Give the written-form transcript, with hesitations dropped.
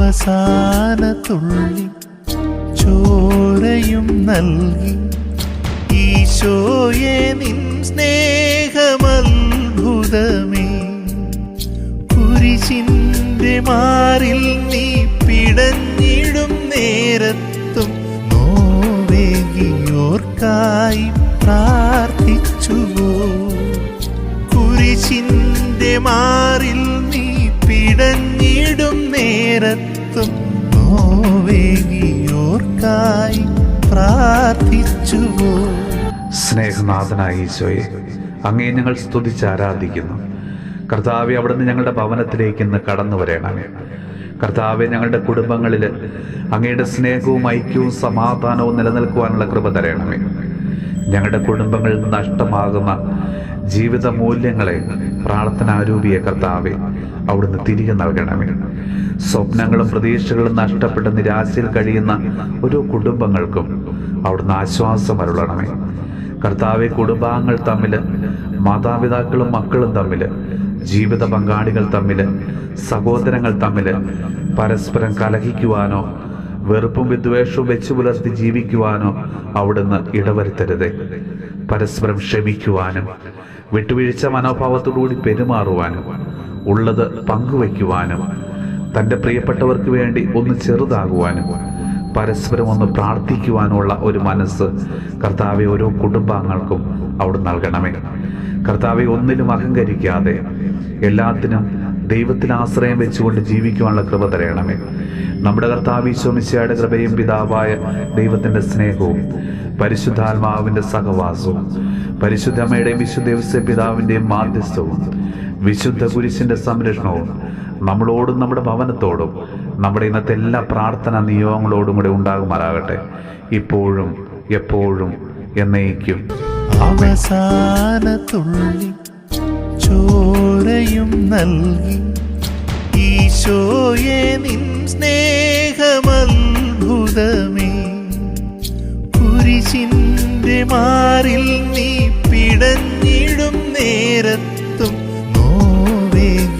അവസാന തുള്ളി ചോരയും നൽകി ഈശോയെ നിൻ സ്നേഹമത്ഭുതമേ. കുരിശിന്റെ മാറിൽ നീ പിടഞ്ഞിടും നേരത്തും നോവേകിയോർക്കായി പ്രാർത്ഥിച്ചുവോ. കുരിശിന്റെ മാറിൽ നീ പിടഞ്ഞിടും നേരത്തും നോവേകിയോർക്കായി പ്രാർത്ഥിച്ചുവോ. സ്നേഹനാഥനായ ഈശോയെ, അങ്ങേ ഞങ്ങൾ സ്തുതിച്ച് ആരാധിക്കുന്നു. കർത്താവെ, അവിടുന്ന് ഞങ്ങളുടെ ഭവനത്തിലേക്ക് ഇന്ന് കടന്നു വരണമേ. കർത്താവെ, ഞങ്ങളുടെ കുടുംബങ്ങളിൽ അങ്ങയുടെ സ്നേഹവും ഐക്യവും സമാധാനവും നിലനിൽക്കുവാനുള്ള കൃപ തരണമേ. ഞങ്ങളുടെ കുടുംബങ്ങളിൽ നഷ്ടമാകുന്ന ജീവിത മൂല്യങ്ങളെ പ്രാർത്ഥനാരൂപിയെ കർത്താവെ അവിടുന്ന് തിരികെ നൽകണമേ. സ്വപ്നങ്ങളും പ്രതീക്ഷകളും നഷ്ടപ്പെട്ട് നിരാശയിൽ കഴിയുന്ന ഓരോ കുടുംബങ്ങൾക്കും അവിടുന്ന് ആശ്വാസം അരുളണമേ. കർത്താവെ, കുടുംബാംഗങ്ങൾ തമ്മിൽ, മാതാപിതാക്കളും മക്കളും തമ്മിൽ, ജീവിത പങ്കാളികൾ തമ്മിൽ, സഹോദരങ്ങൾ തമ്മിൽ പരസ്പരം കലഹിക്കുവാനോ വെറുപ്പും വിദ്വേഷവും വെച്ചു പുലർത്തി ജീവിക്കുവാനോ അവിടുന്ന് ഇടവരുത്തരുതേ. പരസ്പരം ക്ഷമിക്കുവാനും വിട്ടുവീഴ്ച മനോഭാവത്തോടുകൂടി പെരുമാറുവാനും ഉള്ളത് പങ്കുവയ്ക്കുവാനും തൻ്റെ പ്രിയപ്പെട്ടവർക്ക് വേണ്ടി ഒന്ന് ചെറുതാകുവാനും പരസ്പരം ഒന്ന് പ്രാർത്ഥിക്കുവാനുള്ള ഒരു മനസ്സ് കർത്താവെ ഓരോ കുടുംബാംഗങ്ങൾക്കും അവിടെ നൽകണമേ. കർത്താവെ, ഒന്നിലും അഹങ്കരിക്കാതെ എല്ലാത്തിനും ദൈവത്തിൽ ആശ്രയം വെച്ചുകൊണ്ട് ജീവിക്കുവാനുള്ള കൃപ തരണമേ. നമ്മുടെ കർത്താവ് ഈശോ മിശിഹായുടെ കൃപയും പിതാവായ ദൈവത്തിൻ്റെ സ്നേഹവും പരിശുദ്ധാത്മാവിൻ്റെ സഹവാസവും പരിശുദ്ധമ്മയുടെയും വിശുദ്ധ ഔസേപ്പ് പിതാവിൻ്റെയും മാധ്യസ്ഥവും വിശുദ്ധ കുരിശിൻ്റെ സംരക്ഷണവും നമ്മളോടും നമ്മുടെ ഭവനത്തോടും നമ്മുടെ ഇന്നത്തെ എല്ലാ പ്രാർത്ഥനാ നിയോഗങ്ങളോടും കൂടെ ഉണ്ടാകുമാറാകട്ടെ, ഇപ്പോഴും എപ്പോഴും എന്നേക്കും. അവസാന തുള്ളി ചോരയും നൽകി ഈശോയെ നിൻ സ്നേഹമത്ഭുതമേ. കുരിശിന്റെ മാറിൽ നീ പിടഞ്ഞിടും നേരത്തും നോവേകിയോർക്കായി